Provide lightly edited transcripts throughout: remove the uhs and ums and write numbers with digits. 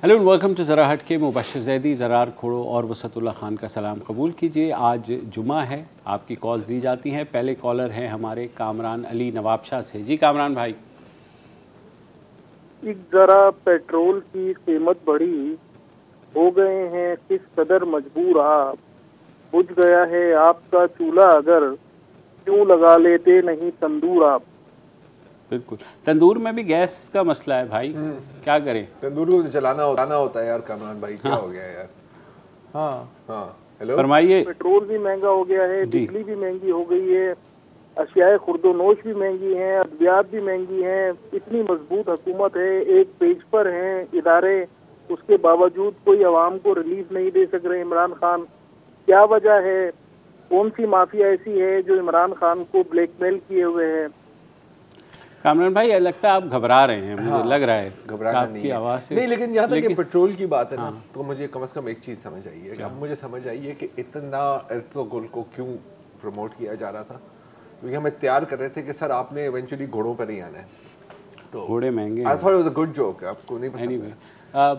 Hello and welcome to ज़रा हट के। मुबश्शिर ज़ैदी, ज़रार खोड़ो और वसतुल्लाह खान का सलाम कबूल कीजिए। आज जुमा है, आपकी कॉल्स दी जाती हैं। पहले कॉलर हैं हमारे कामरान अली नवाबशाह से। जी कामरान भाई। ज़रा पेट्रोल की कीमत बढ़ी, हो गए हैं किस कदर मजबूर आप, बुझ गया है आपका चूल्हा अगर, क्यों लगा लेते नहीं तंदूर आप। बिल्कुल, तंदूर में भी गैस का मसला है भाई, क्या करें। तंदूर को चलाना होता है यार। कामरान भाई क्या हो गया यार। हाँ हेलो, फरमाइए। पेट्रोल भी महंगा हो गया है, बिजली भी महंगी हो गई है, अशियाए खुर्दोनोश भी महंगी हैं, अद्वियात भी महंगी हैं। इतनी मजबूत हुकूमत है, एक पेज पर हैं इदारे, उसके बावजूद कोई अवाम को रिलीफ नहीं दे सक रहे इमरान खान। क्या वजह है? कौन सी माफिया ऐसी है जो इमरान खान को ब्लैकमेल किए हुए है? कामरान भाई लगता है आप घबरा रहे हैं, मुझे लग रहा है घबराना नहीं है। आवाज़ से नहीं, लेकिन जहाँ तक पेट्रोल की बात है ना, तो मुझे कम से कम एक चीज़ समझ आई है। अब मुझे समझ आई है कि इतना एर्तुगरुल को क्यों प्रमोट किया जा रहा था, क्योंकि हमें तैयार कर रहे थे कि सर आपने इवेंचुअली घोड़ों पर ही आना है। तो घोड़े महंगे, I thought it was a good joke. आपको नहीं पसंद?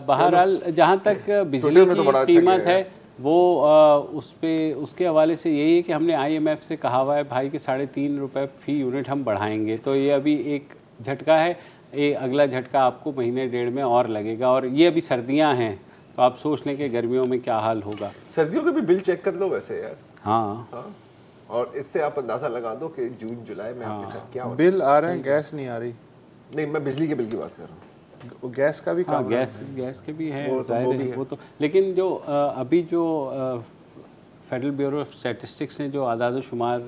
बहरहाल जहाँ तक बिजली की कीमत है वो उसके हवाले से यही है कि हमने IMF से कहा हुआ है भाई कि 3.5 रुपये फ़ी यूनिट हम बढ़ाएंगे। तो ये अभी एक झटका है, ये अगला झटका आपको महीने डेढ़ में और लगेगा। और ये अभी सर्दियां हैं, तो आप सोच लें कि गर्मियों में क्या हाल होगा। सर्दियों के भी बिल चेक कर लो वैसे यार। हाँ, और इससे आप अंदाज़ा लगा दो कि जून जुलाई में आपके साथ क्या होगा। बिल आ रहे हैं, गैस नहीं आ रही। नहीं, मैं बिजली के बिल की बात कर रहा हूँ। गैस का भी काम गैस के भी हैं, वो तो लेकिन जो अभी जो फेडरल ब्यूरो ऑफ स्टैटिस्टिक्स ने जो आदाद शुमार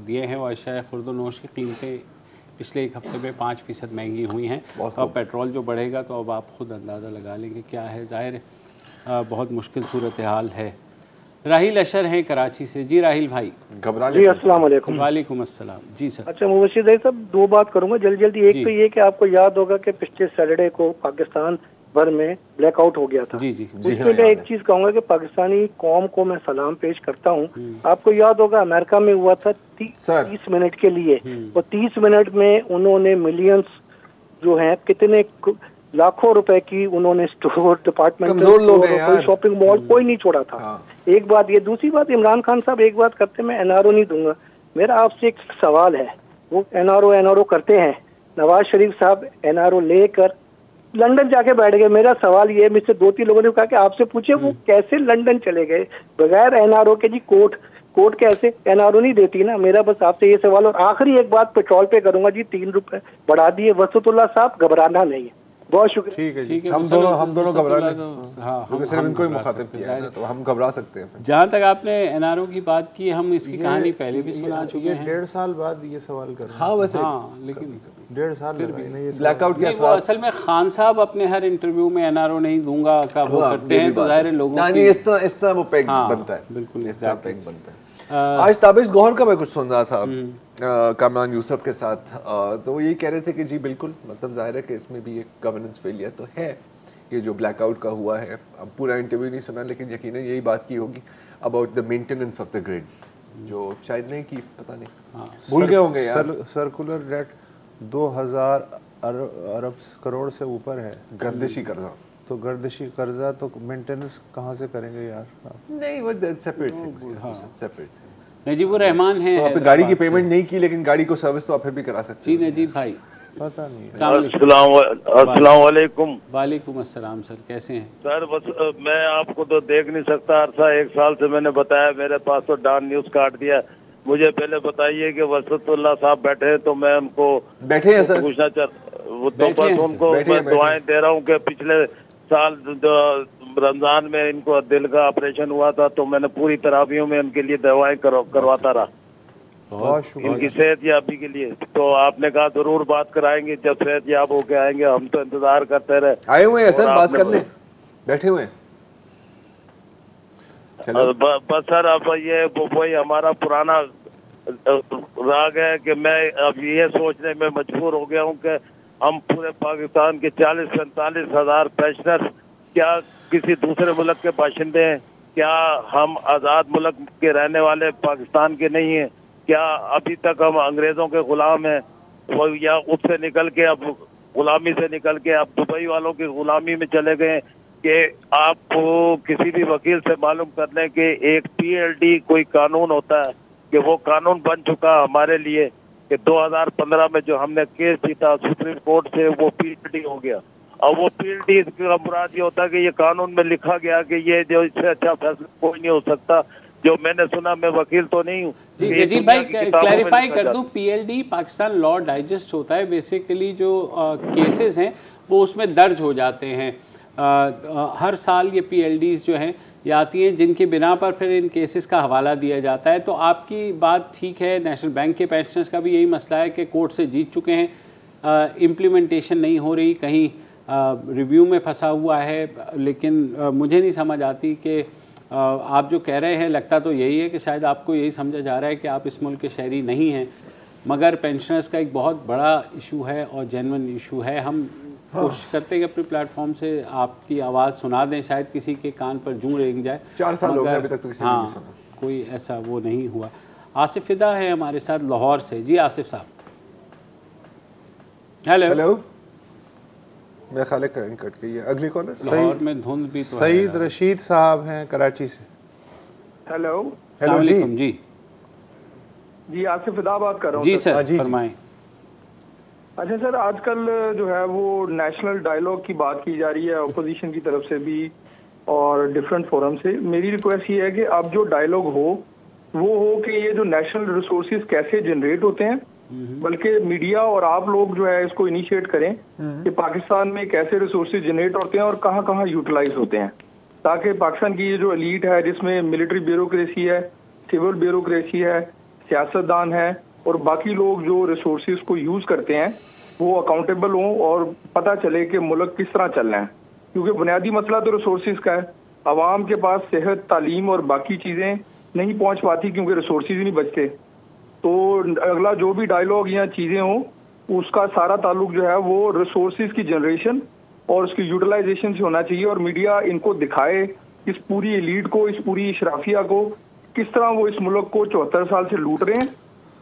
दिए हैं, वो अशिया खुर्दोनोश की कीमतें पिछले एक हफ्ते में 5% महंगी हुई हैं। तो अब पेट्रोल जो बढ़ेगा तो अब आप खुद अंदाज़ा लगा लेंगे क्या है। ज़ाहिर है बहुत मुश्किल सूरत हाल है। राहिल अशर हैं कराची से। जी राहिल भाई। जी अस्सलाम वालेकुम। वालेकुम अस्सलाम। जी सर। अच्छा मुबश्शिर भाई साहब, दो बात करूंगा जल्दी। एक तो ये कि आपको याद होगा कि पिछले सैटरडे को पाकिस्तान भर में ब्लैकआउट हो गया था। जी। उसमें मैं एक चीज कहूंगा कि पाकिस्तानी कौम को मैं सलाम पेश करता हूँ। आपको याद होगा अमेरिका में हुआ था 30 मिनट के लिए, और 30 मिनट में उन्होंने मिलियंस जो हैं, कितने लाखों रुपए की उन्होंने स्टोर, डिपार्टमेंट, कोई शॉपिंग मॉल कोई नहीं छोड़ा था। एक बात ये। दूसरी बात, इमरान खान साहब एक बात करते, मैं NRO नहीं दूंगा। मेरा आपसे एक सवाल है, वो NRO करते हैं, नवाज शरीफ साहब NRO लेकर लंदन जाके बैठ गए। मेरा सवाल ये, मुझसे 2-3 लोगों ने कहा कि आपसे पूछे वो कैसे लंदन चले गए बगैर NRO के। जी कोर्ट कैसे NRO नहीं देती ना। मेरा बस आपसे ये सवाल। और आखिरी एक बात पेट्रोल पे करूंगा जी, 3 रुपए बढ़ा दिए। वसतुल्लाह साहब घबराना नहीं है। बहुत शुक्रिया। ठीक है, हम दोनों घबरा लें, क्योंकि सिर्फ इनको ही मुखातिब किया है ना, तो हम घबरा सकते हैं। जहाँ तक आपने NRO की बात की, हम इसकी कहानी पहले भी सुना चुके हैं। 1.5 साल बाद ये सवाल कर रहे हैं। हाँ वैसे लेकिन 1.5 साल ब्लैकआउट के असर असल में खान साहब अपने हर इंटरव्यू में NRO नहीं दूंगा का वो करते हैं, तो ज़ाहिर है लोगों की इस तरह वो पैक बनता है। बिल्कुल इस तरह पैक बनता है। आज ताबिश गौहर का मैं कुछ सुन रहा था कामरान यूसुफ के साथ, तो वो यही कह रहे थे कि जी बिल्कुल, मतलब जाहिर है कि इसमें भी एक गवर्नेंस फेलियर तो है, ये जो ब्लैकआउट का हुआ है। अब पूरा इंटरव्यू नहीं सुना, लेकिन यकीनन यही बात की होगी about the maintenance of the grid, जो शायद नहीं की, पता नहीं, भूल गए होंगे यार। सर्कुलर डेट 2000 अरब करोड़ से ऊपर है, गर्दिशी कर्जा। तो गर्दिशी कर्जा तो मेंटेनेंस कहाँ से करेंगे यार? नहीं, वो separate things, separate things. Najibur Rahman हैं। तो आप गाड़ी की पेमेंट नहीं की, लेकिन गाड़ी को सर्विस तो आप फिर भी करा सकते हैं। जी नजीब भाई, पता नहीं। अस्सलाम वालेकुम। वालेकुम अस्सलाम सर, कैसे हैं सर? बस मैं आपको तो देख नहीं सकता, अरसा 1 साल से मैंने बताया, मेरे पास तो डॉन न्यूज काट दिया। मुझे पहले बताइए कि वसतुल्लाह साहब बैठे हैं, तो मैं उनको बैठे हैं सर, पूछना उनको मैं दुआएं दे रहा हूँ कि पिछले साल रमजान में इनको दिल का ऑपरेशन हुआ था, तो मैंने पूरी तरावियों में उनके लिए दवाएं करवाता रहा, इनकी सेहत याबी के लिए। तो आपने कहा जरूर बात कराएंगे जब सेहत याब होके आएंगे। हम तो इंतजार करते रहे। आए हुए हैं सर, बात कर लें, बैठे हुए हैं। बस सर, अब ये वही हमारा पुराना राग है कि मैं अब ये सोचने में मजबूर हो गया हूँ कि हम पूरे पाकिस्तान के 40-45 हज़ार पेंशनर क्या किसी दूसरे मुल्क के बाशिंदे हैं? क्या हम आज़ाद मुल्क के रहने वाले पाकिस्तान के नहीं हैं? क्या अभी तक हम अंग्रेज़ों के ग़ुलाम हैं? वो या उससे निकल के अब गुलामी से निकल के अब दुबई वालों की गुलामी में चले गए? कि आपको किसी भी वकील से मालूम कर लें कि एक PLD कोई कानून होता है, कि वो कानून बन चुका हमारे लिए कि 2015 में जो हमने केस जीता सुप्रीम कोर्ट से, वो PLD हो गया। और वो PLD का मुराद ये होता है कि ये कानून में लिखा गया कि ये जो इससे अच्छा फैसला कोई नहीं हो सकता। जो मैंने सुना, मैं वकील तो नहीं हूँ जी जी भाई, क्लैरिफाई कर दूं, PLD पाकिस्तान लॉ डाइजेस्ट होता है। बेसिकली जो केसेस हैं वो उसमें दर्ज हो जाते हैं। हर साल ये PLDs जो हैं ये आती हैं, जिनकी बिना पर फिर इन केसेस का हवाला दिया जाता है। तो आपकी बात ठीक है, नेशनल बैंक के पेंशनर्स का भी यही मसला है कि कोर्ट से जीत चुके हैं, इम्प्लीमेंटेशन नहीं हो रही, कहीं रिव्यू में फंसा हुआ है। लेकिन मुझे नहीं समझ आती कि आप जो कह रहे हैं, लगता तो यही है कि शायद आपको यही समझा जा रहा है कि आप इस मुल्क के शहरी नहीं हैं, मगर पेंशनर्स का एक बहुत बड़ा इशू है और जेन्युइन इशू है। हम कोशिश करते हैं कि अपने प्लेटफॉर्म से आपकी आवाज़ सुना दें, शायद किसी के कान पर जूं रेंग जाए। 4 साल हो गए अभी तक तो किसी ने नहीं सुना, कोई ऐसा वो नहीं हुआ। आसिफ फिदा है हमारे साथ लाहौर से। जी आसिफ साहब। हेलो। मैं ख्याल करंट कट गई है। अगली कॉलर लाहौर में धुंध भी तो सईद रशीद साहब हैं कराची से। हेलो जी जी आसिफ फिदा बात कर रहा हूँ। जी सर फरमाएं। अच्छा सर, आजकल जो है वो नेशनल डायलॉग की बात की जा रही है अपोजिशन की तरफ से भी और डिफरेंट फोरम से। मेरी रिक्वेस्ट ये है कि अब जो डायलॉग हो वो हो कि ये जो नेशनल रिसोर्सेज कैसे जनरेट होते हैं, बल्कि मीडिया और आप लोग जो है इसको इनिशिएट करें कि पाकिस्तान में कैसे रिसोर्सेज जनरेट होते हैं और कहाँ कहाँ यूटिलाइज होते हैं, ताकि पाकिस्तान की ये जो एलीट है जिसमें मिलिट्री ब्यूरोक्रेसी है, सिविल ब्यूरोक्रेसी है, सियासतदान है और बाकी लोग जो रिसोर्सेज को यूज़ करते हैं, वो अकाउंटेबल हों और पता चले कि मुल्क किस तरह चल रहा है। क्योंकि बुनियादी मसला तो रिसोर्सेज का है। आवाम के पास सेहत, तालीम और बाकी चीज़ें नहीं पहुँच पाती क्योंकि रिसोर्सेज ही नहीं बचते। तो अगला जो भी डायलॉग या चीज़ें हों, उसका सारा ताल्लुक जो है वो रिसोर्सेज की जनरेशन और उसकी यूटिलाइजेशन से होना चाहिए। और मीडिया इनको दिखाए, इस पूरी एलीट को, इस पूरी इशराफिया को, किस तरह वो इस मुल्क को 74 साल से लूट रहे हैं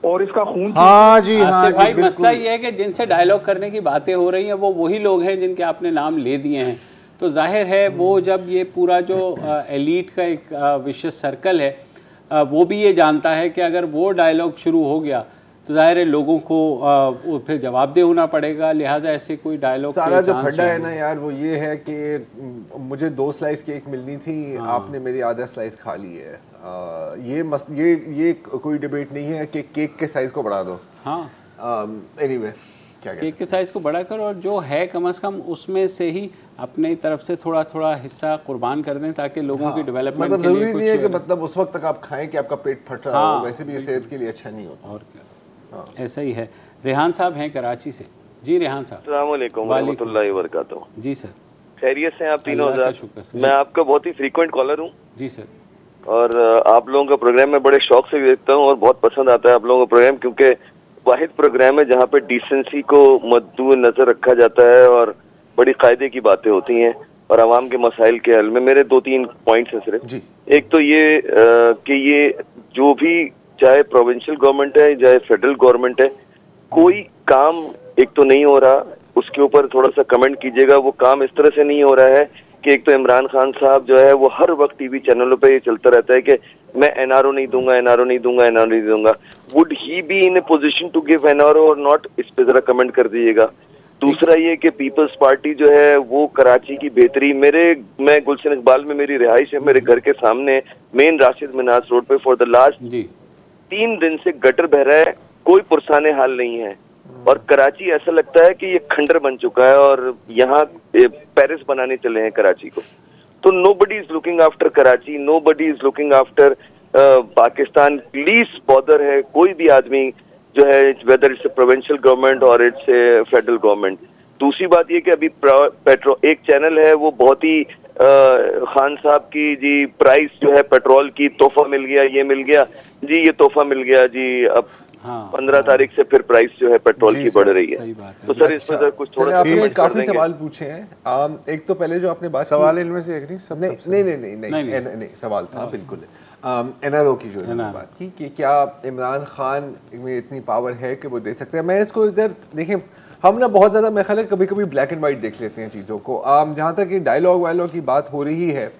और इसका खून। हाँ जी भाई, मसला ये है कि जिनसे डायलॉग करने की बातें हो रही हैं वो वही लोग हैं जिनके आपने नाम ले दिए हैं। तो जाहिर है वो जब ये पूरा जो एलीट का एक विशेष सर्कल है वो भी ये जानता है कि अगर वो डायलॉग शुरू हो गया तो जाहिर है लोगों को फिर जवाबदेह होना पड़ेगा। लिहाजा ऐसे कोई डायलॉग सारा जो फंडा है ना यार, वो ये है कि मुझे 2 स्लाइस केक मिलनी थी, आपने मेरी आधा स्लाइस खा ली है। ये कोई डिबेट नहीं है कि केक के साइज को बढ़ा दो। एनीवे क्या केक के साइज को बढ़ा कर और जो है कम से कम उसमें से ही अपने तरफ से थोड़ा थोड़ा हिस्सा कुर्बान कर दें ताकि लोगों की डेवलपमेंट मतलब जरूरी नहीं है कि मतलब उस वक्त तक आप खाएं कि आपका पेट फट रहा हो, वैसे भी ये सेहत के लिए अच्छा नहीं होता। और क्या, ऐसा ही है। रेहान साहब हैं कराची से। जी रेहान साहब। अस्सलाम वालेकुम वरहमतुल्लाहि वबरकातुहू। जी सर, खैरियत से आप तीनों? मैं आपका बहुत ही फ्रीक्वेंट कॉलर हूँ। जी सर। और आप लोगों का प्रोग्राम मैं बड़े शौक से देखता हूँ और बहुत पसंद आता है आप लोगों का प्रोग्राम, क्योंकि वाहिद प्रोग्राम है जहाँ पे डिसेंसी को मद्दू नजर रखा जाता है और बड़ी कायदे की बातें होती हैं और आवाम के मसाइल के हल में। मेरे 2-3 पॉइंट्स हैं सिर्फ। एक तो ये कि ये जो भी चाहे प्रोविंशियल गवर्नमेंट है चाहे फेडरल गवर्नमेंट है, कोई काम एक तो नहीं हो रहा, उसके ऊपर थोड़ा सा कमेंट कीजिएगा। वो काम इस तरह से नहीं हो रहा है कि एक तो इमरान खान साहब जो है वो हर वक्त टीवी चैनलों पे ये चलता रहता है कि मैं एनआरओ नहीं दूंगा, एनआरओ नहीं दूंगा, एनआरओ नहीं दूंगा। Would he be in a position to give NRO और नॉट? इस पे जरा कमेंट कर दीजिएगा। दूसरा ये कि पीपल्स पार्टी जो है वो कराची की बेहतरी, मैं गुलशन इकबाल में मेरी रिहाइश है, मेरे घर के सामने मेन राशिद मिनास रोड पे फॉर द लास्ट 3 दिन से गटर बह रहा है, कोई पुरसाने हाल नहीं है। और कराची ऐसा लगता है कि ये खंडर बन चुका है और यहाँ पेरिस बनाने चले हैं कराची को। तो nobody is looking after Karachi, nobody is looking after Pakistan. Please bother है कोई भी आदमी जो है, whether it's a provincial government और इट्स ए फेडरल गवर्नमेंट। दूसरी बात ये कि अभी पेट्रोल एक चैनल है वो बहुत ही खान साहब की जी प्राइस जो है पेट्रोल की, तोहफा मिल गया, ये मिल गया जी, ये तोहफा मिल गया जी। अब 15 तारीख से फिर प्राइस जो है पेट्रोल की बढ़ रही है। तो सर इसमें सर कुछ थोड़ा आपने काफी सवाल पूछे हैं। एक तो पहले जो आपने बात सवाल इनमें से एक नहीं, सब नहीं सवाल था बिल्कुल एनआरओ की जो बात की कि क्या इमरान खान में इतनी पावर है कि वो दे सकते हैं। मैं इसको इधर देखें, हम ना बहुत ज़्यादा मेरे ख्याल है कभी कभी ब्लैक एंड वाइट देख लेते हैं चीज़ों को। जहाँ तक कि डायलॉग वायलॉग की बात हो रही है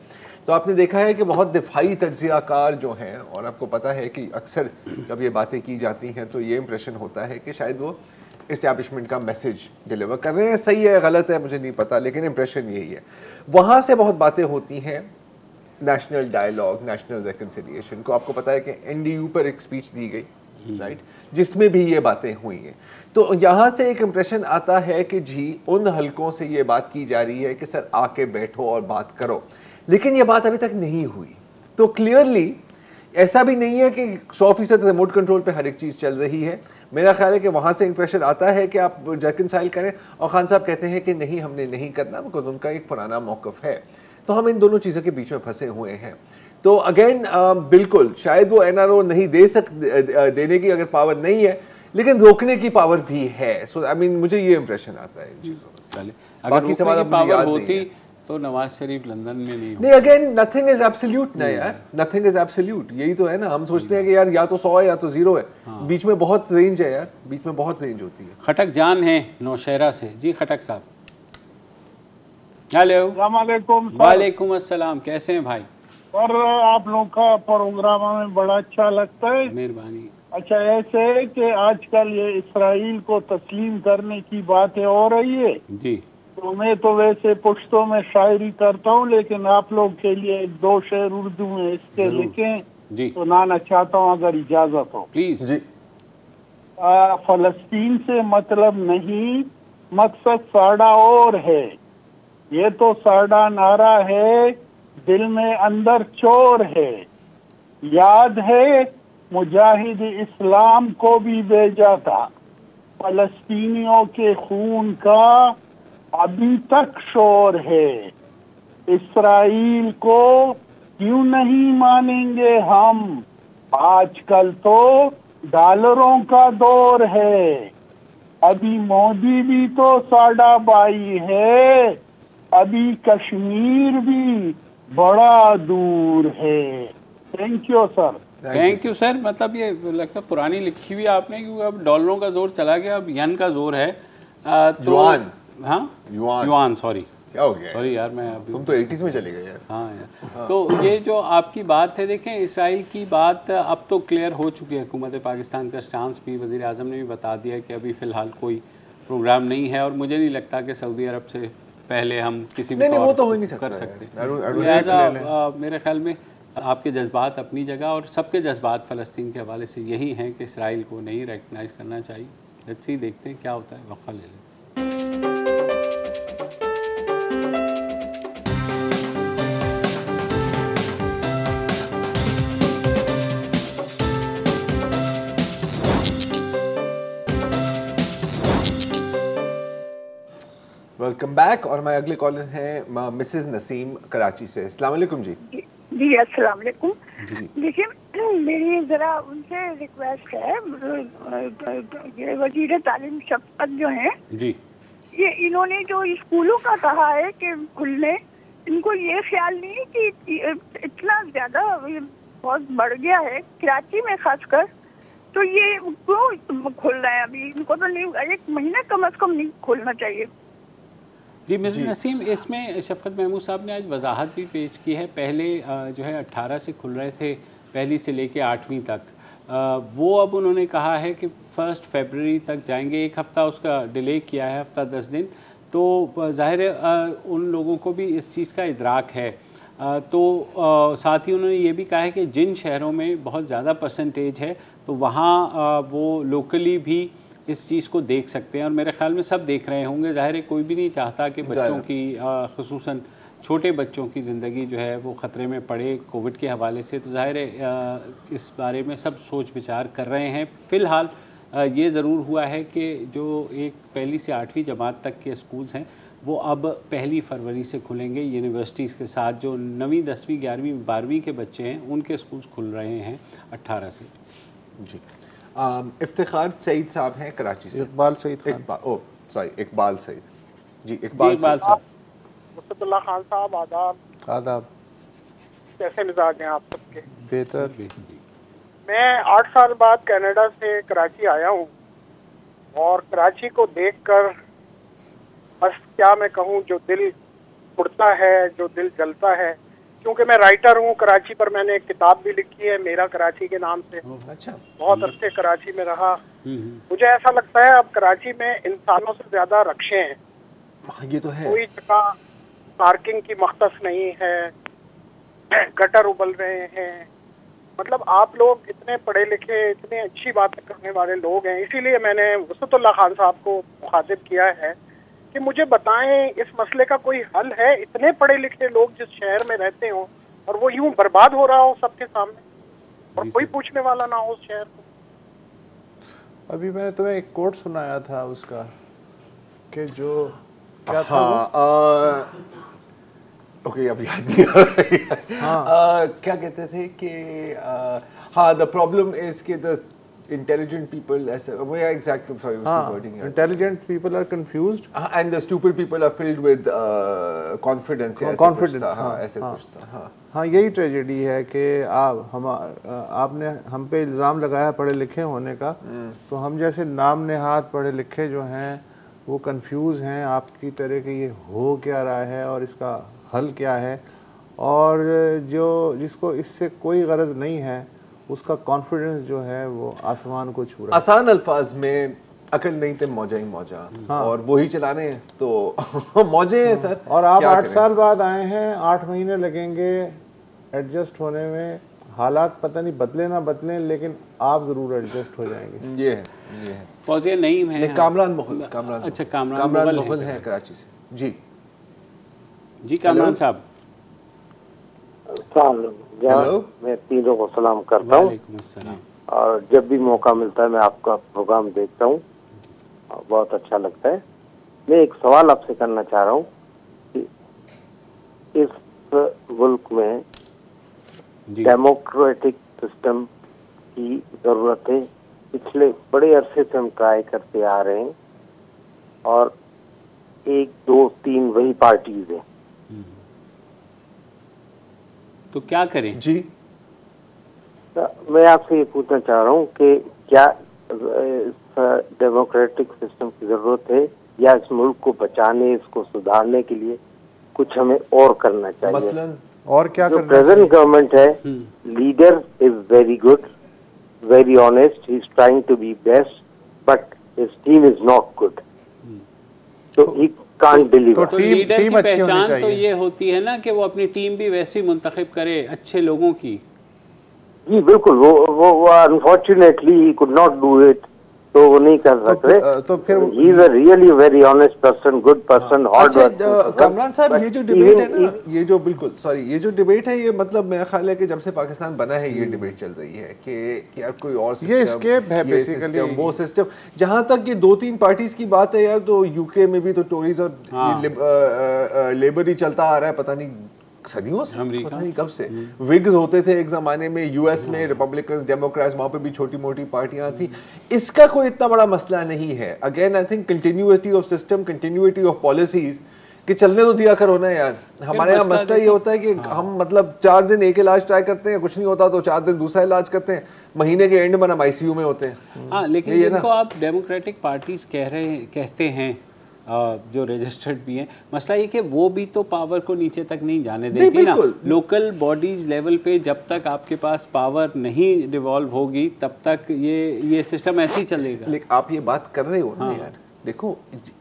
तो आपने देखा है कि बहुत दिफाई तज्ज़ियाकार जो हैं, और आपको पता है कि अक्सर जब ये बातें की जाती हैं तो ये इंप्रेशन होता है कि शायद वो इस्टेब्लिशमेंट का मैसेज डिलीवर कर रहे हैं। सही है गलत है मुझे नहीं पता, लेकिन इंप्रेशन यही है। वहाँ से बहुत बातें होती हैं नेशनल डायलॉग, नेशनल रिकन्सिलिएशन को। आपको पता है कि NDU पर एक स्पीच दी गई, राइट, जिसमें भी ये बातें हुई हैं। तो यहाँ से एक इम्प्रेशन आता है कि जी उन हलकों से ये बात की जा रही है कि सर आके बैठो और बात करो, लेकिन ये बात अभी तक नहीं हुई। तो क्लियरली ऐसा भी नहीं है कि 100% रिमोट कंट्रोल पे हर एक चीज़ चल रही है। मेरा ख्याल है कि वहाँ से इंप्रेशन आता है कि आप रिकन्साइल करें, और खान साहब कहते हैं कि नहीं हमने नहीं करना, बिकॉज उनका एक पुराना मौक़िफ़ है। तो हम इन दोनों चीज़ों के बीच में फंसे हुए हैं। तो अगेन बिल्कुल शायद वो NRO नहीं देने की अगर पावर नहीं है, लेकिन रोकने की पावर भी है। सो आई मीन मुझे ये इंप्रेशन आता है इन चीज़ों में। बाकी सवाल मुझे याद नहीं है। तो नवाज शरीफ लंदन में नहीं अगेन नथिंग इज एब्सोल्यूट ना यार, नथिंग इज एब्सोल्यूट। यही तो है ना, हम सोचते हैं कि यार या तो 100 है या तो 0 है। हाँ। बीच में बहुत रेंज है यार, बीच में बहुत रेंज होती है। खटक जान है नौशहरा से। जी खटक साहब। हेलो। वालेकुम अस्सलाम, कैसे हैं भाई? और आप लोग का प्रोग्राम हमें बड़ा अच्छा लगता है, मेहरबानी। अच्छा ऐसे है कि आजकल ये इसराइल को तस्लीम करने की बातें हो रही है जी। तो मैं तो वैसे पुश्तों में शायरी करता हूँ, लेकिन आप लोग के लिए 2 शेर उर्दू में इसके लिखें जी। तो नाना चाहता हूँ अगर इजाजत हो प्लीज जी। फलस्तीन से मतलब नहीं, मकसद साड़ा और है। ये तो साड़ा नारा है, दिल में अंदर चोर है। याद है मुजाहिद इस्लाम को भी भेजा था, फलस्तीनियों के खून का अभी तक शोर है। इसराइल को क्यों नहीं मानेंगे हम, आजकल तो डॉलरों का दौर है। अभी मोदी भी तो साड़ा बाई है, अभी कश्मीर भी बड़ा दूर है। Thank you sir. Thank you sir. मतलब ये लगता पुरानी लिखी हुई आपने, क्योंकि अब डॉलरों का जोर चला गया, अब यन का जोर है। तो युआन, हाँ युआन, सॉरी क्या हो गया? सॉरी यार, मैं अभी तुम तो 80s में चले गए यार। हाँ यार। तो ये जो आपकी बात है, देखें इसराइल की बात अब तो क्लियर हो चुकी है। हुकूमत पाकिस्तान का स्टांस भी वज़ीर आज़म ने भी बता दिया कि अभी फ़िलहाल कोई प्रोग्राम नहीं है, और मुझे नहीं लगता कि सऊदी अरब से पहले हम किसी भी वो तो हो नहीं सकता कर सकते। मेरे ख्याल में आपके जज्बात अपनी जगह, और सबके जज्बात फ़लस्तीन के हवाले से यही हैं कि इसराइल को नहीं रिकगनाइज़ करना चाहिए। लेट्स सी, देखते हैं क्या होता है, वक़्त ले लें। Welcome back. और मैं अगले कॉलर हैं मिसेस नसीम कराची से। अस्सलाम वालेकुम जी। जी अस्सलाम वालेकुम। देखिए मेरी ज़रा उनसे रिक्वेस्ट है, वज़ीर तालीम शफ़क़त जो हैं जी, ये इन्होंने जो स्कूलों का कहा है कि खुलने, इनको ये ख्याल नहीं है कि इतना ज़्यादा बहुत बढ़ गया है कराची में खासकर, तो ये क्यों खुल रहा है अभी? इनको तो नहीं, 1 महीना कम से कम नहीं खोलना चाहिए। जी मिसेस नसीम, इसमें शफ़क़त महमूद साहब ने आज वजाहत भी पेश की है। पहले जो है 18 से खुल रहे थे, पहली से लेके 8वीं तक। वो अब उन्होंने कहा है कि 1 फरवरी तक जाएंगे। 1 हफ़्ता उसका डिले किया है, हफ़्ता 10 दिन। तो ज़ाहिर है उन लोगों को भी इस चीज़ का इदराक है। तो साथ ही उन्होंने ये भी कहा है कि जिन शहरों में बहुत ज़्यादा परसेंटेज है तो वहाँ वो लोकली भी इस चीज़ को देख सकते हैं, और मेरे ख्याल में सब देख रहे होंगे। ज़ाहिर है कोई भी नहीं चाहता कि बच्चों की ख़ुसूसन छोटे बच्चों की ज़िंदगी जो है वो ख़तरे में पड़े कोविड के हवाले से। तो ज़ाहिर है इस बारे में सब सोच विचार कर रहे हैं। फ़िलहाल ये ज़रूर हुआ है कि जो पहली से 8वीं जमात तक के स्कूल्स हैं वो अब 1 फरवरी से खुलेंगे। यूनिवर्सिटीज़ के साथ जो 9वीं 10वीं 11वीं 12वीं के बच्चे हैं उनके स्कूल्स खुल रहे हैं 18 से। जी। इफ्तिखार सईद साहब हैं कराची से। इकबाल सईद इकबाल सईद जी। इकबाल साहब। मुस्तफा खान साहब आदाब। आदाब। कैसे मिजाज हैं आप सबके? बेहतर। मैं 8 साल बाद कनाडा से कराची आया हूँ, और कराची को देखकर बस क्या मैं कहूँ, जो दिल उड़ता है, जो दिल जलता है, क्योंकि मैं राइटर हूँ। कराची पर मैंने एक किताब भी लिखी है, मेरा कराची के नाम से। अच्छा। बहुत अरसे कराची में रहा। मुझे ऐसा लगता है अब कराची में इंसानों से ज्यादा रक्षे हैं। ये तो है। कोई जगह पार्किंग की मख्तस नहीं है, गटर उबल रहे हैं। मतलब आप लोग इतने पढ़े लिखे, इतने अच्छी बातें करने वाले लोग हैं, इसीलिए मैंने वसतुल्लाह खान साहब को मुखातिब किया है कि मुझे बताएं इस मसले का कोई हल है। इतने पढ़े लिखे लोग जिस शहर में रहते हो और वो यूं बर्बाद हो रहा हो सबके सामने, और कोई पूछने वाला ना हो उस शहर को। अभी मैंने तुम्हें एक कोट सुनाया था उसका कि जो क्या था ओके, अब याद नहीं आ रहा। क्या कहते थे कि हाँ, द प्रॉब्लम इज कि द intelligent people, ऐसे वो या exactly sorry उसकी wording है, intelligent people are confused and the stupid people are filled with confidence, ऐसे कुछ था। हाँ, यही ट्रेजेडी है कि आपने हम पे इल्ज़ाम लगाया पढ़े लिखे होने का, तो हम जैसे नाम नेहात पढ़े लिखे जो हैं वो कंफ्यूज हैं आपकी तरह कि ये हो क्या रहा है और इसका हल क्या है, और जिसको इससे कोई गरज नहीं है उसका कॉन्फिडेंस जो है वो आसमान को छू रहा है। आसान अल्फाज में अकल नहीं थे मौजा ही मौजा। हाँ। और वही चलाने हैं तो मौजे हैं सर। और आप 8 साल बाद आए हैं, 8 महीने लगेंगे एडजस्ट होने में। हालात पता नहीं बदले ना बदले, लेकिन आप जरूर एडजस्ट हो जाएंगे। ये है फौजिया नईम है, कामरान मोहल। अच्छा, कामरान मोहल है कराची से। जी कामरान साहब। मैं तीनों को सलाम करता हूँ, और जब भी मौका मिलता है मैं आपका प्रोग्राम देखता हूँ, बहुत अच्छा लगता है। मैं एक सवाल आपसे करना चाह रहा हूँ कि इस मुल्क में डेमोक्रेटिक सिस्टम की जरूरत है। पिछले बड़े अरसे से हम ट्राई करते आ रहे हैं, और 1, 2, 3 वही पार्टीज हैं, तो क्या करें? जी मैं आपसे ये पूछना चाह रहा हूँ कि क्या डेमोक्रेटिक सिस्टम की जरूरत है, या इस मुल्क को बचाने, इसको सुधारने के लिए कुछ हमें और करना चाहिए? मसलन और क्या जो प्रेजेंट गवर्नमेंट है, leader is very good, very honest, he is trying to be best, but his team is not good, तो ही कांट डिलीवर। तो लीडर की पहचान तो ये होती है ना कि वो अपनी टीम भी वैसी मुंतखब करे, अच्छे लोगों की। जी बिल्कुल, वो unfortunately he could not do it, तो वो नहीं कर सकते। तो फिर he is a really very honest person, good person, hard working. Kamran साहब, ये जो डिबेट है ना, ये जो बिल्कुल सॉरी ये जो डिबेट है, ये मतलब मेरा ख्याल है कि जब से पाकिस्तान बना है ये डिबेट चल रही है कि यार कोई और सिस्टम, ये स्केप है बेसिकली, वो सिस्टम। जहां तक ये 2-3 पार्टीज की बात है यार, तो यूके में भी तो टोरीज और लेबर ही चलता आ रहा है, पता नहीं सदियों से, पता नहीं कब से। विग्स होते थे एक जमाने में, यूएस में रिपब्लिकन्स, डेमोक्रेट्स, वहां पे भी छोटी मोटी पार्टियां थी। इसका कोई इतना बड़ा मसला नहीं है। Again I think continuity of system, continuity of policies कि चलने तो दिया करो ना यार। हमारे यहाँ मसला ये होता है कि हम मतलब 4 दिन एक इलाज ट्राई करते हैं, कुछ नहीं होता तो 4 दिन दूसरा इलाज करते हैं, महीने के एंड में हम आईसीयू में होते हैं। हाँ, लेकिन जिनको आप डेमोक्रेटिक पार्टीज कहते हैं, जो रजिस्टर्ड भी हैं, मसला ये कि वो भी तो पावर को नीचे तक नहीं जाने देती ना। लोकल बॉडीज लेवल पे जब तक आपके पास पावर नहीं डिवॉल्व होगी, तब तक ये सिस्टम ऐसे ही चलेगा। लेकिन आप ये बात कर रहे हो ना यार, देखो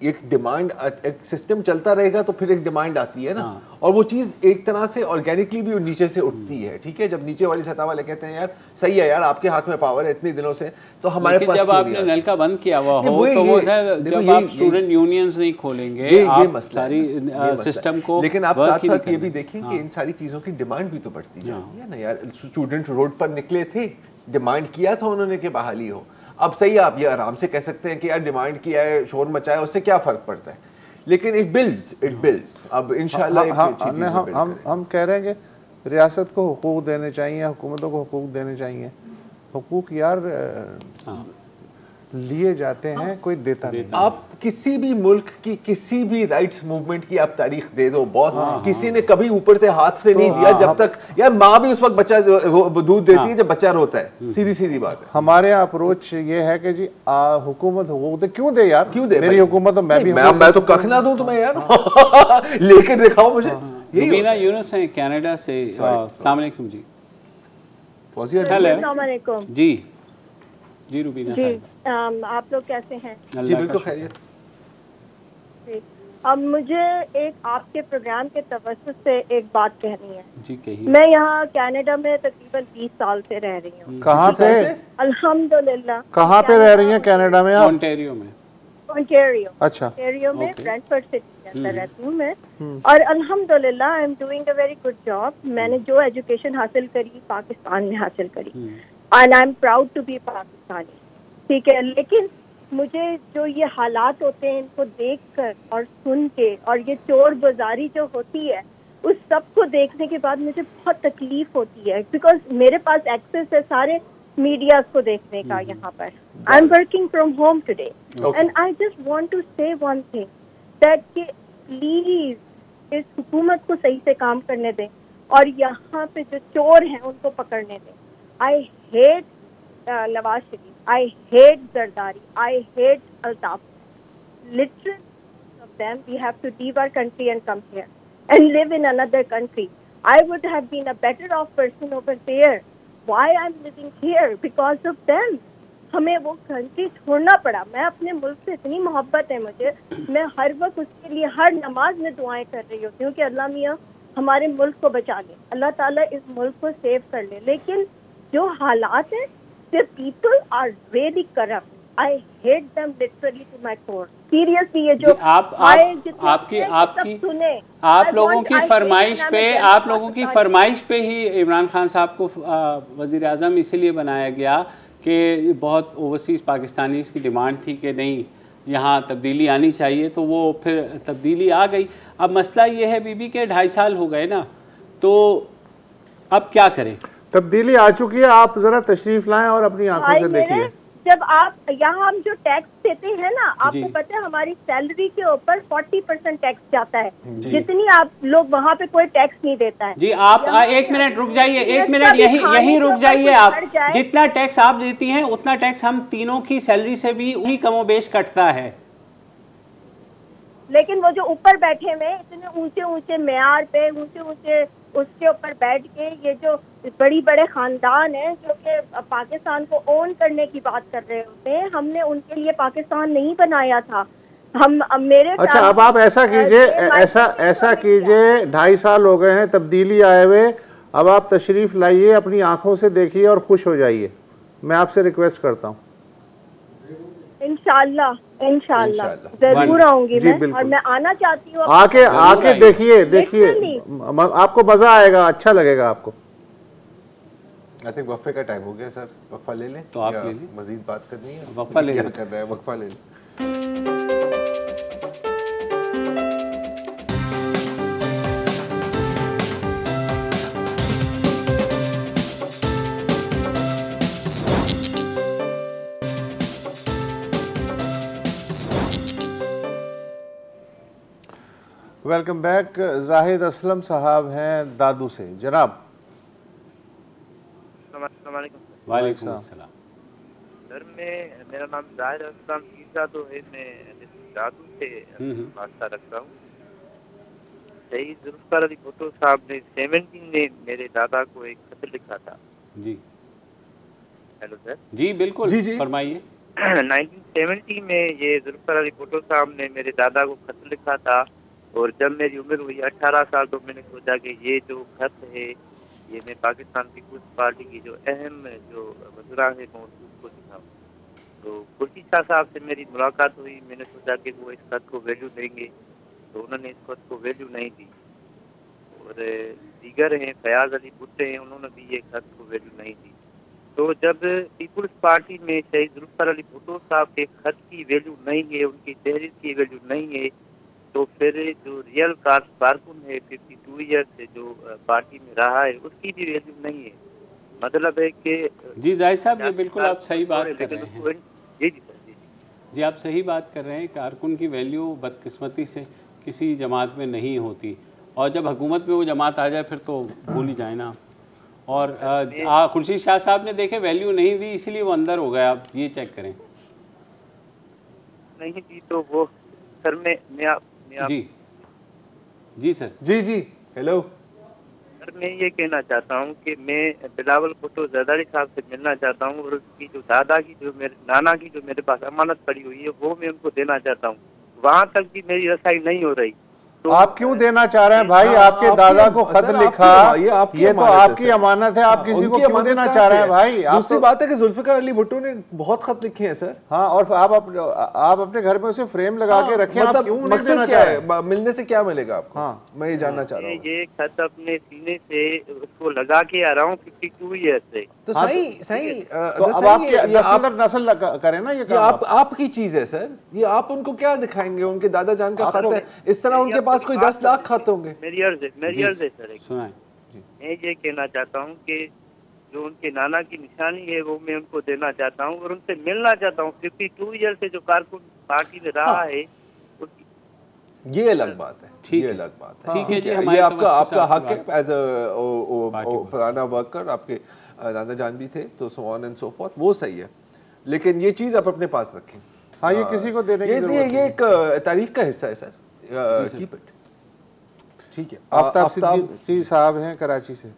एक डिमांड, एक सिस्टम चलता रहेगा तो फिर एक डिमांड आती है ना। और वो चीज़ एक तरह से ऑर्गेनिकली भी नीचे से उठती है। ठीक है, जब नीचे वाली सतह वाले कहते हैं यार सही है यार, आपके हाथ में पावर है इतने दिनों से, तो हमारे पास जब आपने नल का बंद किया हुआ हो तो वो जब आप स्टूडेंट यूनियंस नहीं खोलेंगे, ये मसला सारी सिस्टम को। लेकिन आप साथ साथ ये भी देखें कि इन सारी चीज़ों की डिमांड भी तो बढ़ती जाती है ना यार। स्टूडेंट रोड पर निकले थे, डिमांड किया था उन्होंने कि बहाली हो। अब सही है, आप ये आराम से कह सकते हैं कि यार डिमांड किया है, शोर मचाया, उससे क्या फर्क पड़ता है, लेकिन इट बिल्ड्स। अब इंशाल्लाह हम कह रहे हैं कि रियासत को हुकूक देने चाहिए, हुकूमतों को हुकूक देने चाहिए। हुकूक यार लिए जाते हैं, कोई देता नहीं। आप किसी भी मुल्क की किसी भी राइट्स मूवमेंट की आप तारीख दे दो बॉस, किसी ने कभी ऊपर से हाथ से नहीं दिया जब तक, यार माँ भी उस वक्त बच्चा दूध देती है जब बच्चा रोता है, सीधी सीधी बात है। हमारे अप्रोच ये है कि जी हुकूमत हुकूक दे, क्यों दे यार, क्यों दे मेरी हुकूमत तो मैं तो कख ना दूं तुम्हें यार लेकर दिखाओ मुझे। रुबीना यूनुस हैं कनाडा से। अस्सलाम वालेकुम जी। हेलो जी जी रुबीना जी, आप लोग कैसे हैं? जी बिल्कुल खैरियत। अब मुझे एक आपके प्रोग्राम के तवज्जुह से एक बात कहनी है। जी कहिए। मैं यहाँ कनाडा में तकरीबन 20 साल से रह रही हूँ। कहाँ पे? अल्हम्दुलिल्लाह। कहाँ पे रह रही हैं कनाडा में आप? ओंटारियो में। ओंटारियो। अच्छा। ओंटारियो में ब्रैंडफोर्ड सिटी के अंदर रहती हूँ मैं, और अल्हम्दुलिल्लाह I am doing a very good job. मैंने जो एजुकेशन हासिल करी पाकिस्तान में हासिल करी, and I am proud to be Pakistani, ठीक है। लेकिन मुझे जो ये हालात होते हैं इनको देखकर और सुन के, और ये चोर बाजारी जो होती है उस सब को देखने के बाद मुझे बहुत तकलीफ होती है, बिकॉज मेरे पास एक्सेस है सारे मीडिया को देखने का यहाँ पर। I am working from home today and I just want to say one thing that कि प्लीज इस हुकूमत को सही से काम करने दें और यहाँ पे जो चोर हैं उनको पकड़ने दें। I hate Nawaz Sharif, I hate Zardari, I hate Altaf. Literally of them, we have to leave our country and come here and live in another country. I would have been a better off person over there. Why I'm living here? Because of them. हमें वो country छोड़ना पड़ा। मैं अपने मुल्क से इतनी मोहब्बत है मुझे, मैं हर वक्त उसके लिए हर नमाज में दुआएं कर रही होती हूँ कि अल्लाह मियाँ हमारे मुल्क को बचा ले, अल्लाह ताला इस मुल्क को सेव कर ले। लेकिन जो हालात हैं, the people are really corrupt. I hate them literally to my core. Seriously, ये जो आपकी आप लोगों की फरमाइश पे ही इमरान खान साहब को वज़ीर आज़म इसीलिए बनाया गया कि बहुत ओवरसीज़ पाकिस्तानी की डिमांड थी कि नहीं यहाँ तब्दीली आनी चाहिए, तो वो फिर तब्दीली आ गई। अब मसला ये है बीबी के 2.5 साल हो गए ना, तो अब क्या करें? तब्दीली आ चुकी है, आप जरा तशरीफ लाएं और अपनी आंखों से देखिए। जब आप यहाँ हम जो टैक्स देते हैं ना, आपको पता है हमारी सैलरी के ऊपर 40% टैक्स जाता है, जितनी आप लोग वहाँ पे कोई टैक्स नहीं देता है। जी आप 1 मिनट रुक जाइए, 1 मिनट यही रुक जाइए। आप जितना टैक्स आप देती हैं उतना टैक्स हम तीनों की सैलरी से भी वही कमोबेश कटता है। लेकिन वो जो ऊपर बैठे हुए इतने ऊंचे ऊंचे मेयार पे, ऊंचे ऊंचे उसके ऊपर बैठ के, ये जो बड़ी बड़े खानदान हैं जो कि पाकिस्तान को ओन करने की बात कर रहे होते हैं, हमने उनके लिए पाकिस्तान नहीं बनाया था। हम मेरे अच्छा, अब आप ऐसा कीजिए, ऐसा कीजिए, 2.5 साल हो गए हैं तब्दीली आए हुए, अब आप तशरीफ लाइए, अपनी आंखों से देखिए और खुश हो जाइए। मैं आपसे रिक्वेस्ट करता हूँ। इंशाल्लाह जरूर आऊंगी मैं, और मैं आना चाहती हूँ। आके देखिए आपको मजा आएगा, अच्छा लगेगा आपको। आई थिंक वक्फे का टाइम हो गया सर, वक्फा ले लें तो आप ले लें, मजीद बात करनी है। वक्फा ले क्या कर रहे हैं, वक्फा ले लें। Welcome back. जाहिद असलम साहब हैं दादू से। जनाब वालेकुम अस्सलाम। सर मेरा नाम जाहिद असलम ईसा तो है, मैं दादू से वास्ता रखता हूँ। शहीद जुल्फ़िकार अली भुट्टो साहब ने 70 में मेरे दादा को एक खत लिखा था। जी हेलो सर। जी बिल्कुल, जी फरमाइए। 1970 में ये जुल्फ़िकार अली भुट्टो साहब ने मेरे दादा को खत लिखा था, और जब मेरी उम्र हुई 18 साल तो मैंने सोचा कि ये जो खत है ये मैं पाकिस्तान पीपुल्स पार्टी की जो अहम जो वज़रा है मैं उसको दिखाऊँ। तो कुर्सी शाह साहब से मेरी मुलाकात हुई, मैंने सोचा कि वो इस खत को वैल्यू देंगे, तो उन्होंने इस खत को वैल्यू नहीं दी। और दीगर हैं, फयाज अली भुट्टो हैं, उन्होंने भी ये खत को वैल्यू नहीं दी। तो जब पीपुल्स पार्टी में शहीद जुल्फ़िकार अली भुट्टो साहब के खत की वैल्यू नहीं है, उनकी तहरीर की वैल्यू नहीं है, तो फिर जो रियल कारकुन है 52 ईयर से जो पार्टी में रहा है उसकी भी वैल्यू नहीं है। मतलब है कि जी जाहिद साहब, ये बिल्कुल आप सही बात कर रहे हैं। जी जी सर। जी आप सही बात कर रहे हैं। कारकुन की वैल्यू बदकिस्मती से किसी जमात में नहीं होती, और जब हुकूमत में वो जमात आ जाए फिर तो भूल ही जाए ना। और खुर्शीद शाह साहब ने देखे वैल्यू नहीं दी, इसीलिए वो अंदर हो गया। आप ये चेक करें। नहीं दी तो वो सर मैं जी सर। जी हेलो सर, मैं ये कहना चाहता हूँ कि मैं बिलावल भुट्टो जरदारी साहब से मिलना चाहता हूँ, और उसकी जो दादा की जो मेरे नाना की जो मेरे पास अमानत पड़ी हुई है वो मैं उनको देना चाहता हूँ। वहाँ तक भी मेरी रसाई नहीं हो रही। तो आप क्यों देना चाह रहे हैं भाई? आपके दादा को खत लिखा, ये तो आपकी अमानत है, आप किसी को क्यों देना चाह रहे हैं भाई? दूसरी बात है कि जुल्फिकार अली भुट्टो ने बहुत खत लिखे हैं सर। हाँ, और आप अपने घर में उसे फ्रेम लगा के रखें। मतलब क्यों मकसद क्या है? मिलने से क्या मिलेगा आपको? हाँ, मैं ये जानना चाह रहा हूँ। ये खत अपने सीने से उसको लगा के आ रहा हूँ 52 ईयर से। तो सही तो अब आपके नस्ल करें ना, ये आपकी चीज है सर। ये आप उनको क्या दिखाएंगे? उनके दादा जान का खत है, इस तरह उनके पास कोई 10 लाख खत होंगे। मेरी अर्ज है सर, मैं ये कहना चाहता हूँ कि जो उनके नाना की निशानी है वो मैं उनको देना चाहता हूँ और उनसे मिलना चाहता हूँ। 52 ईयर से जो कारकुन पार्टी में रहा है, ये अलग बात है। ये अलग बात है, ठीक है। ये आपका हक है एज अ पुराना वर्कर। आपके दादा जान भी थे, तो so on and so fourth, वो सही है। लेकिन ये चीज आप अपने पास रखें। हाँ, ये किसी को देने की जरूरत नहीं। ये एक तारीख का हिस्सा है सर। Keep it. ठीक है। आफ्ताब सिद्दीकी साहब हैं कराची से।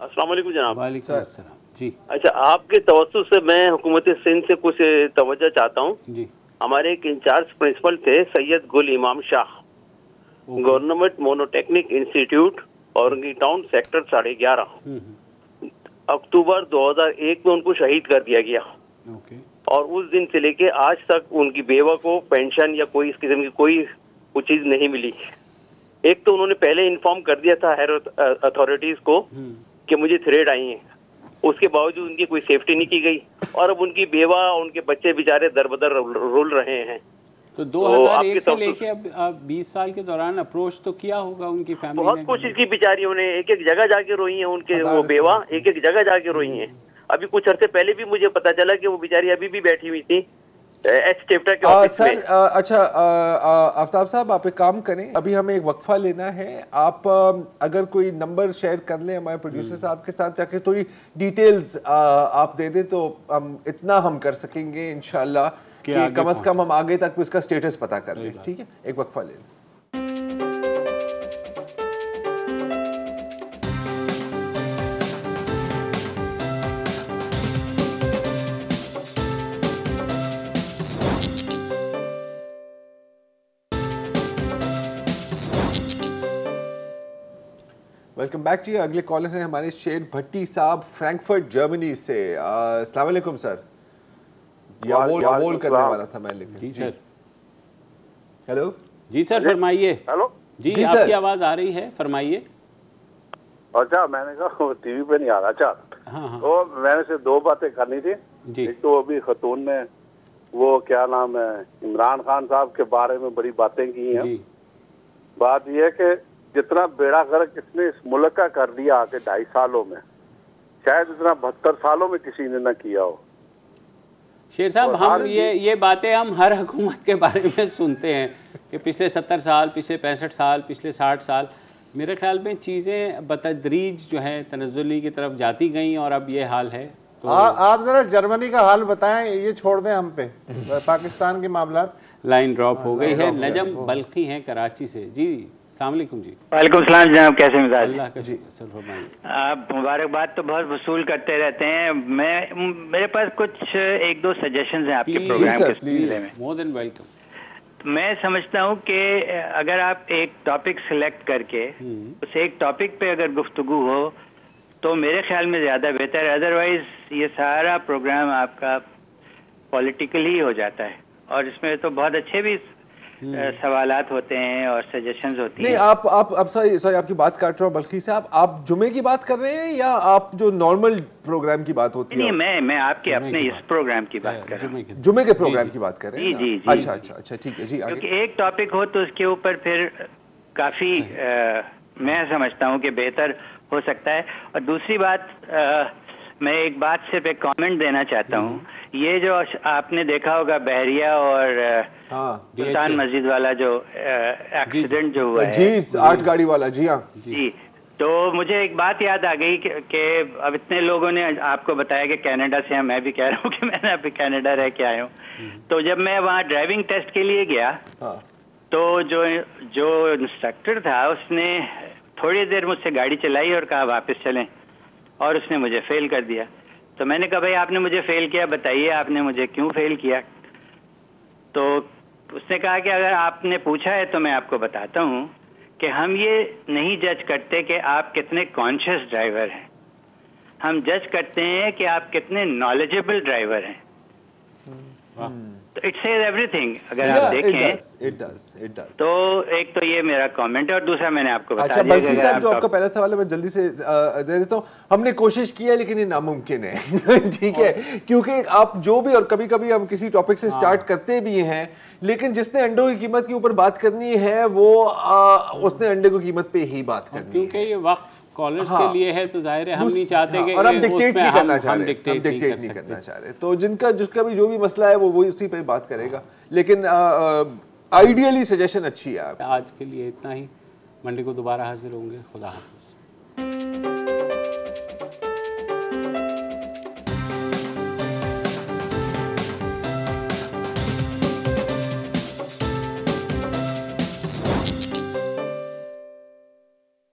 अस्सलाम वालेकुम जनाब। वालेकुम अस्सलाम जी। अच्छा, आपके तवज्जो से मैं हुकूमत सिंध से कुछ तवज्जो चाहता हूँ जी। हमारे एक इंचार्ज प्रिंसिपल थे Syed Gul Imam Shah, government monotechnic institute, Orangi town, sector 11.5। October 2001 में उनको शहीद कर दिया गया। और उस दिन से लेके आज तक उनकी बेवा को पेंशन या कोई इस किस्म की कोई चीज नहीं मिली। एक तो उन्होंने पहले इन्फॉर्म कर दिया था हायर अथॉरिटीज को कि मुझे थ्रेड आई है, उसके बावजूद उनकी कोई सेफ्टी नहीं की गई, और अब उनकी बेवा उनके बच्चे बेचारे दरबदर रुल रहे हैं। तो 2001 से लेके अब 20 साल के दौरान अप्रोच तो किया होगा उनकी फैमिली ने? बहुत कोशिश की बेचारियों ने, एक एक जगह जाके रोई है उनके वो बेवा, एक एक जगह जाके रोई है। अभी कुछ अरसे पहले भी मुझे पता चला कि वो बेचारी अभी भी बैठी हुई थी चैप्टर के ऑफिस में। अच्छा आफ्ताब साहब, आप एक काम करें, अभी हमें एक वक्फा लेना है। आप अगर कोई नंबर शेयर कर लें हमारे प्रोड्यूसर साहब के साथ, जाके थोड़ी डिटेल्स आप दे दें तो हम इतना हम कर सकेंगे इंशाल्लाह कि कम से कम हम आगे तक इसका स्टेटस पता कर लें। ठीक है, एक वक्फा ले लें। वेलकम बैक जी। अगले कॉलर हैं हमारे शेर भट्टी साहब फ्रैंकफर्ट जर्मनी से। अस्सलाम वालेकुम सर। या वोल करने वाला था मैं, लेकिन जी सर। हेलो जी सर, फरमाइए। हेलो जी आपकी आवाज आ रही है, फरमाइए। अच्छा, मैंने कहा टीवी पे नहीं आ रहा। अच्छा हाँ। तो मैंने से दो बातें करनी थी जी। एक तो अभी खतून ने वो क्या नाम है इमरान खान साहब के बारे में बड़ी बातें की हैं। बात यह है कि जितना बेड़ा गर्क इसने इस मुल्क का कर दिया आके 2.5 सालों में, शायद इतना 72 सालों में किसी ने न किया हो। शेर साहब, हम ये बातें हम हर हुकूमत के बारे में सुनते हैं कि पिछले 70 साल, पिछले 65 साल, पिछले 60 साल। मेरे ख्याल में चीज़ें बतदरीज जो है तनज़्ज़ुली की तरफ जाती गई और अब ये हाल है। तो आप ज़रा जर्मनी का हाल बताएं, ये छोड़ दें हम पे पाकिस्तान के मामला। लाइन ड्रॉप हो गई है। नजम बल्खी हैं कराची से। जी अस्सलाम वालेकुम जी। वालेकुम सलाम जनाब, कैसे मिजाज? अल्लाह का जी सर, फरमाइए। आप मुबारकबाद तो बहुत वसूल करते रहते हैं। मेरे पास कुछ 1-2 सजेशंस हैं आपके प्रोग्राम के सिलसिले में। More than welcome. मैं समझता हूँ कि अगर आप एक टॉपिक सिलेक्ट करके उस एक टॉपिक पे अगर गुफ्तगू हो तो मेरे ख्याल में ज़्यादा बेहतर है। अदरवाइज ये सारा प्रोग्राम आपका पॉलिटिकल ही हो जाता है, और इसमें तो बहुत अच्छे भी सवालात होते हैं और सजेशंस होती हैं। आप सॉरी आपकी बात काट रहा हूँ बल्कि साहब, आप जुमे की बात कर रहे हैं या आप जो नॉर्मल प्रोग्राम की बात होती है? नहीं, मैं आपके अपने इस प्रोग्राम की बात कर रहा हूँ। जुमे के प्रोग्राम की बात कर रहे हैं? जी। अच्छा ठीक है जी। क्योंकि एक टॉपिक हो तो उसके ऊपर फिर काफी मैं समझता हूँ कि बेहतर हो सकता है। और दूसरी बात, मैं एक बात से पे कमेंट देना चाहता हूँ ये जो आपने देखा होगा बहरिया और सुल्तान मस्जिद वाला जो एक्सीडेंट जो हुआ है, जी 8 गाड़ी वाला, जी हाँ जी, तो मुझे एक बात याद आ गई कि अब इतने लोगों ने आपको बताया कि कनाडा से हैं, मैं भी कह रहा हूँ कि मैंने अभी कनाडा रह के आया हूँ। तो जब मैं वहाँ ड्राइविंग टेस्ट के लिए गया तो जो इंस्ट्रक्टर था उसने थोड़ी देर मुझसे गाड़ी चलाई और कहा वापस चलें, और उसने मुझे फेल कर दिया। तो मैंने कहा भाई आपने मुझे फेल किया, बताइए आपने मुझे क्यों फेल किया। तो उसने कहा कि अगर आपने पूछा है तो मैं आपको बताता हूँ कि हम ये नहीं जज करते कि आप कितने कॉन्शियस ड्राइवर हैं, हम जज करते हैं कि आप कितने नॉलेजेबल ड्राइवर हैं। तो इट सेज एवरीथिंग। अगर आप देखें इट डज। तो एक तो ये मेरा कमेंट है और दूसरा मैंने आपको बता दिया। बल्कि साहब जो आपका पहला सवाल है मैं जल्दी से दे देता हूँ। हमने कोशिश की है लेकिन ये नामुमकिन है ठीक है, क्योंकि आप जो भी, और कभी कभी हम किसी टॉपिक से स्टार्ट करते भी हैं, लेकिन जिसने अंडों की कीमत के ऊपर बात करनी है वो उसने अंडे की कीमत पे ही बात करनी है, क्योंकि ये वक्त कॉलेज के लिए है तो जाहिर है हम नहीं चाहते कि और हम डिक्टेट नहीं करना चाह रहे, हम डिक्टेट नहीं करना चाह रहे। तो जिसका भी जो भी मसला है वो उसी पे बात करेगा, लेकिन आइडियली सजेशन अच्छी है। आज के लिए इतना ही, मंडे को दोबारा हाजिर होंगे। खुदा हाफिज़।